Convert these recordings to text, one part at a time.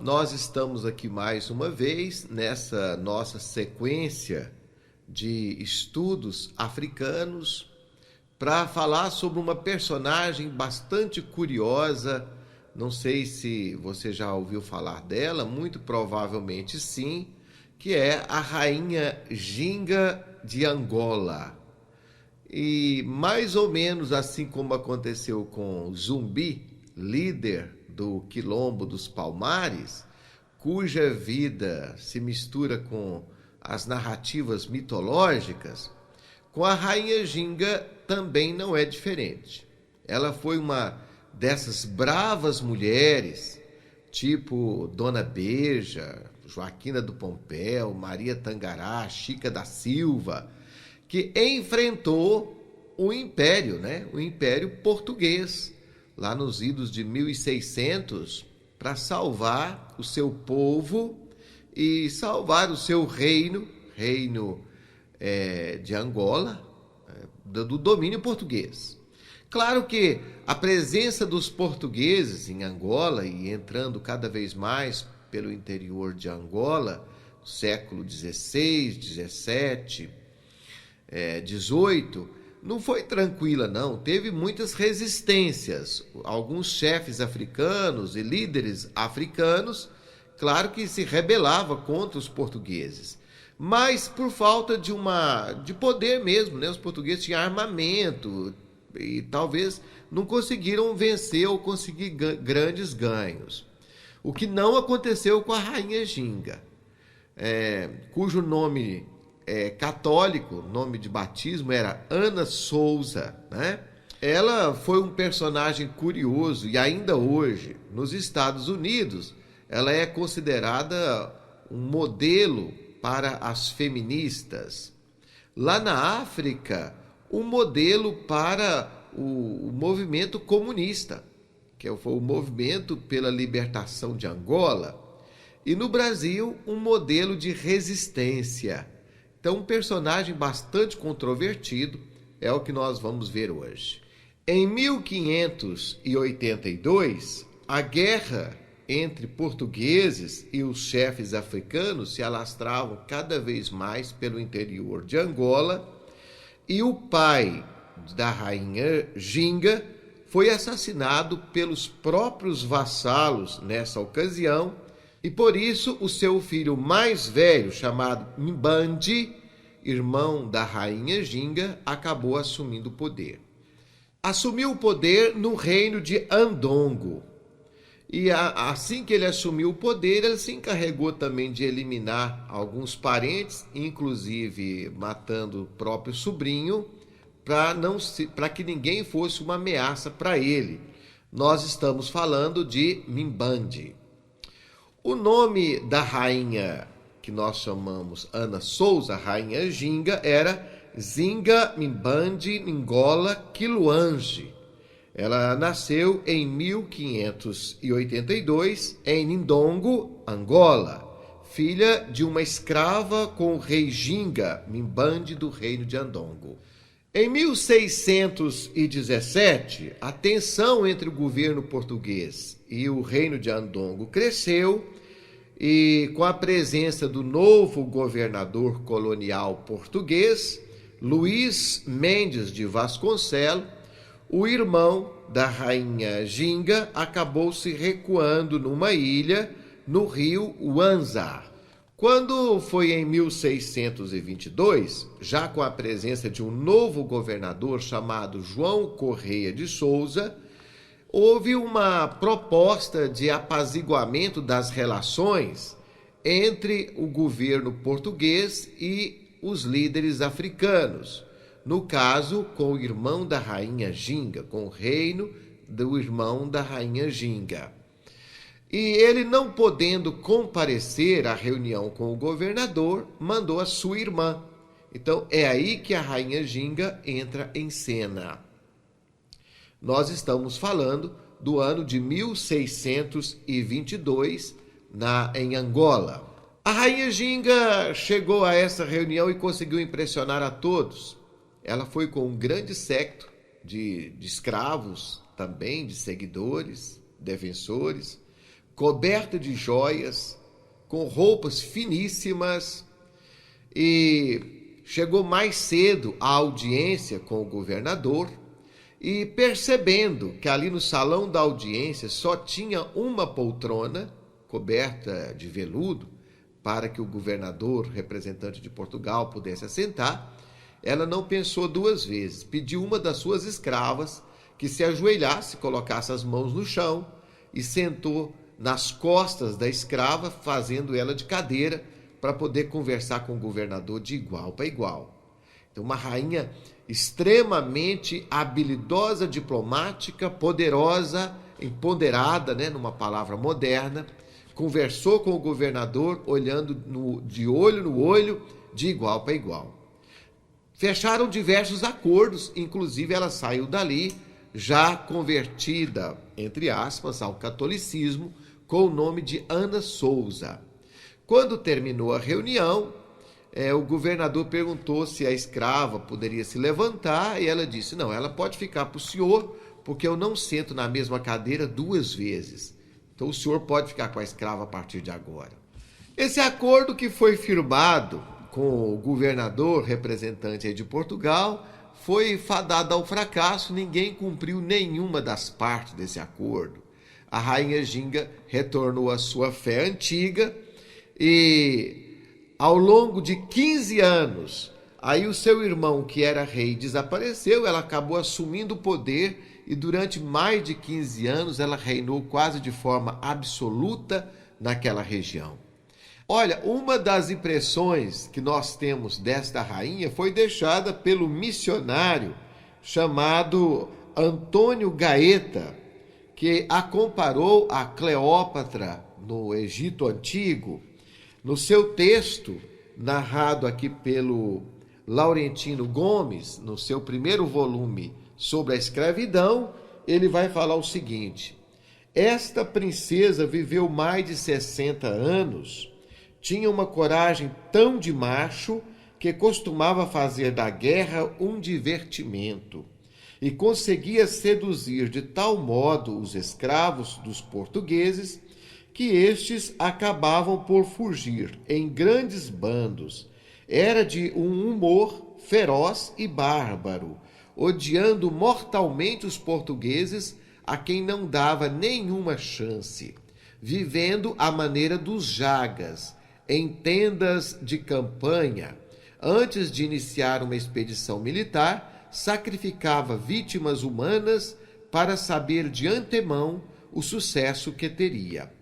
nós estamos aqui mais uma vez nessa nossa sequência de estudos africanos para falar sobre uma personagem bastante curiosa. Não sei se você já ouviu falar dela, muito provavelmente sim, que é a Rainha Ginga de Angola. E mais ou menos assim como aconteceu com Zumbi, líder do Quilombo dos Palmares, cuja vida se mistura com as narrativas mitológicas, com a Rainha Ginga também não é diferente. Ela foi uma dessas bravas mulheres, tipo Dona Beija, Joaquina do Pompéu, Maria Tangará, Chica da Silva, que enfrentou o Império, né? O Império Português, lá nos idos de 1600, para salvar o seu povo e salvar o seu reino de Angola, do domínio português. Claro que a presença dos portugueses em Angola e entrando cada vez mais pelo interior de Angola, no século XVI, XVII, XVIII, não foi tranquila, não. Teve muitas resistências. Alguns chefes africanos e líderes africanos, claro que se rebelavam contra os portugueses, mas por falta de poder mesmo, né? Os portugueses tinham armamento e talvez não conseguiram vencer ou conseguir grandes ganhos. O que não aconteceu com a Rainha Ginga, cujo nome católico, nome de batismo era Ana Souza, né? Ela foi um personagem curioso e ainda hoje, nos Estados Unidos, ela é considerada um modelo para as feministas. Lá na África, um modelo para o movimento comunista, que foi o movimento pela libertação de Angola. E no Brasil, um modelo de resistência. Então, um personagem bastante controvertido é o que nós vamos ver hoje. Em 1582, a guerra entre portugueses e os chefes africanos se alastravam cada vez mais pelo interior de Angola e o pai da Rainha Ginga foi assassinado pelos próprios vassalos nessa ocasião. E por isso o seu filho mais velho, chamado Mbandi, irmão da Rainha Ginga, acabou assumindo o poder. Assumiu o poder no reino de Andongo. E assim que ele assumiu o poder, ele se encarregou também de eliminar alguns parentes, inclusive matando o próprio sobrinho, para que ninguém fosse uma ameaça para ele. Nós estamos falando de Mbandi. O nome da rainha, que nós chamamos Ana Souza, Rainha Ginga, era Zinga Mbandi Ngola Quiluange. Ela nasceu em 1582 em Ndongo, Angola, filha de uma escrava com o rei Ginga Mbandi do reino de Andongo. Em 1617, a tensão entre o governo português e o reino de Andongo cresceu e, com a presença do novo governador colonial português, Luís Mendes de Vasconcelos, o irmão da Rainha Ginga acabou se recuando numa ilha no rio Uanza. Quando foi em 1622, já com a presença de um novo governador chamado João Correia de Souza, houve uma proposta de apaziguamento das relações entre o governo português e os líderes africanos, no caso com o irmão da Rainha Ginga, com o reino do irmão da Rainha Ginga. E ele, não podendo comparecer à reunião com o governador, mandou a sua irmã. Então é aí que a Rainha Ginga entra em cena. Nós estamos falando do ano de 1622, em Angola. A Rainha Ginga chegou a essa reunião e conseguiu impressionar a todos. Ela foi com um grande séquito de escravos, também de seguidores, defensores, coberta de joias, com roupas finíssimas, e chegou mais cedo à audiência com o governador, e percebendo que ali no salão da audiência só tinha uma poltrona coberta de veludo para que o governador, representante de Portugal, pudesse assentar, ela não pensou duas vezes. Pediu uma das suas escravas que se ajoelhasse, colocasse as mãos no chão e sentou nas costas da escrava, fazendo ela de cadeira para poder conversar com o governador de igual para igual. Então, uma rainha extremamente habilidosa, diplomática, poderosa, empoderada, numa palavra moderna, conversou com o governador olhando de olho no olho, de igual para igual. Fecharam diversos acordos, inclusive ela saiu dali já convertida, entre aspas, ao catolicismo, com o nome de Ana Souza. Quando terminou a reunião, o governador perguntou se a escrava poderia se levantar e ela disse, não, ela pode ficar para o senhor, porque eu não sento na mesma cadeira duas vezes. Então o senhor pode ficar com a escrava a partir de agora. Esse acordo que foi firmado com o governador representante de Portugal foi fadado ao fracasso, ninguém cumpriu nenhuma das partes desse acordo. A rainha Ginga retornou à sua fé antiga e ao longo de 15 anos, aí o seu irmão, que era rei, desapareceu, ela acabou assumindo o poder e durante mais de 15 anos ela reinou quase de forma absoluta naquela região. Olha, uma das impressões que nós temos desta rainha foi deixada pelo missionário chamado Antônio Gaeta, que a comparou a Cleópatra no Egito Antigo. No seu texto, narrado aqui pelo Laurentino Gomes, no seu primeiro volume sobre a escravidão, ele vai falar o seguinte: esta princesa viveu mais de 60 anos, tinha uma coragem tão de macho que costumava fazer da guerra um divertimento e conseguia seduzir de tal modo os escravos dos portugueses que estes acabavam por fugir em grandes bandos. Era de um humor feroz e bárbaro, odiando mortalmente os portugueses a quem não dava nenhuma chance, vivendo à maneira dos jagas, em tendas de campanha. Antes de iniciar uma expedição militar, sacrificava vítimas humanas para saber de antemão o sucesso que teria.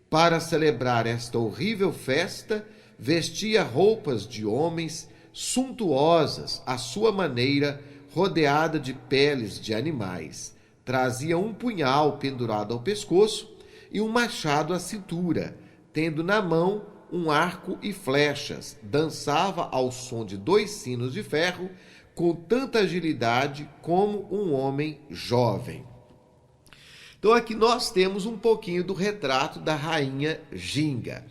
Para celebrar esta horrível festa, vestia roupas de homens suntuosas à sua maneira, rodeada de peles de animais. Trazia um punhal pendurado ao pescoço e um machado à cintura, tendo na mão um arco e flechas. Dançava ao som de 2 sinos de ferro, com tanta agilidade como um homem jovem. Então aqui nós temos um pouquinho do retrato da rainha Ginga.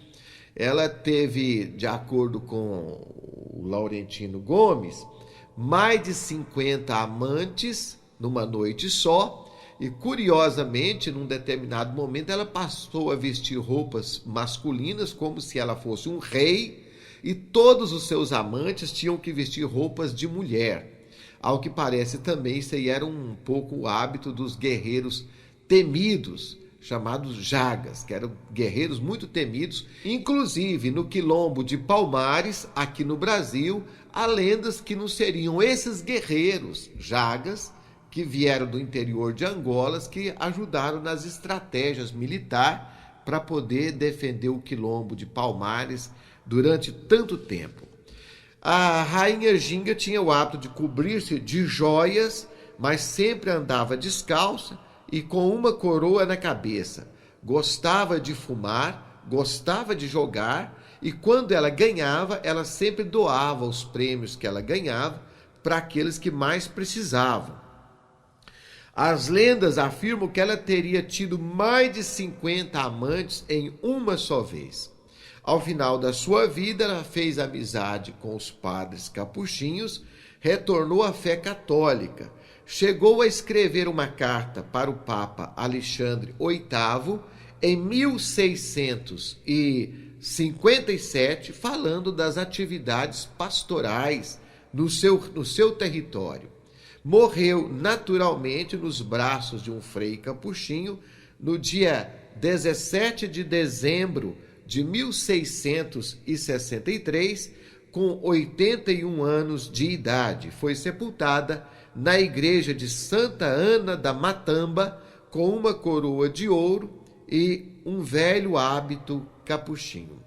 Ela teve, de acordo com o Laurentino Gomes, mais de 50 amantes numa noite só, e curiosamente, num determinado momento, ela passou a vestir roupas masculinas como se ela fosse um rei, e todos os seus amantes tinham que vestir roupas de mulher. Ao que parece também, isso aí era um pouco o hábito dos guerreiros temidos, chamados jagas, que eram guerreiros muito temidos. Inclusive, no quilombo de Palmares, aqui no Brasil, há lendas que não seriam esses guerreiros jagas que vieram do interior de Angola, que ajudaram nas estratégias militares para poder defender o quilombo de Palmares durante tanto tempo. A rainha Ginga tinha o hábito de cobrir-se de joias, mas sempre andava descalça e com uma coroa na cabeça. Gostava de fumar, gostava de jogar, e quando ela ganhava, ela sempre doava os prêmios que ela ganhava para aqueles que mais precisavam. As lendas afirmam que ela teria tido mais de 50 amantes em uma só vez. Ao final da sua vida, ela fez amizade com os padres capuchinhos, retornou à fé católica, chegou a escrever uma carta para o Papa Alexandre VIII, em 1657, falando das atividades pastorais no seu território. Morreu naturalmente nos braços de um frei capuchinho no dia 17 de dezembro de 1663, com 81 anos de idade. Foi sepultada na igreja de Santa Ana da Matamba, com uma coroa de ouro e um velho hábito capuchinho.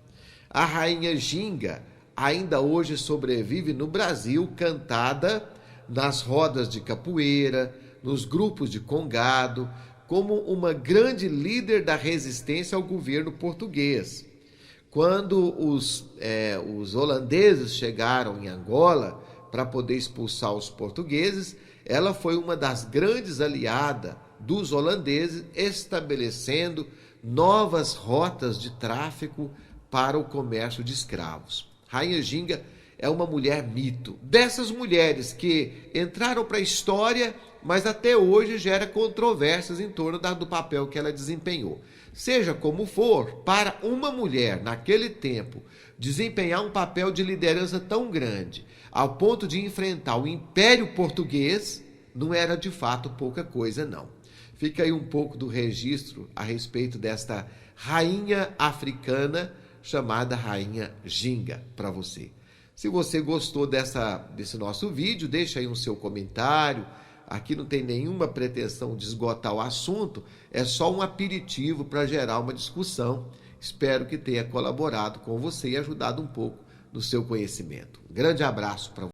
A rainha Ginga ainda hoje sobrevive no Brasil, cantada nas rodas de capoeira, nos grupos de congado, como uma grande líder da resistência ao governo português. Quando os holandeses chegaram em Angola para poder expulsar os portugueses, ela foi uma das grandes aliadas dos holandeses, estabelecendo novas rotas de tráfico para o comércio de escravos. Rainha Ginga é uma mulher mito. Dessas mulheres que entraram para a história, mas até hoje gera controvérsias em torno do papel que ela desempenhou. Seja como for, para uma mulher, naquele tempo, desempenhar um papel de liderança tão grande, ao ponto de enfrentar o Império Português, não era de fato pouca coisa, não. Fica aí um pouco do registro a respeito desta rainha africana chamada Rainha Ginga para você. Se você gostou desse nosso vídeo, deixa aí um seu comentário. Aqui não tem nenhuma pretensão de esgotar o assunto, é só um aperitivo para gerar uma discussão. Espero que tenha colaborado com você e ajudado um pouco no seu conhecimento. Um grande abraço para você.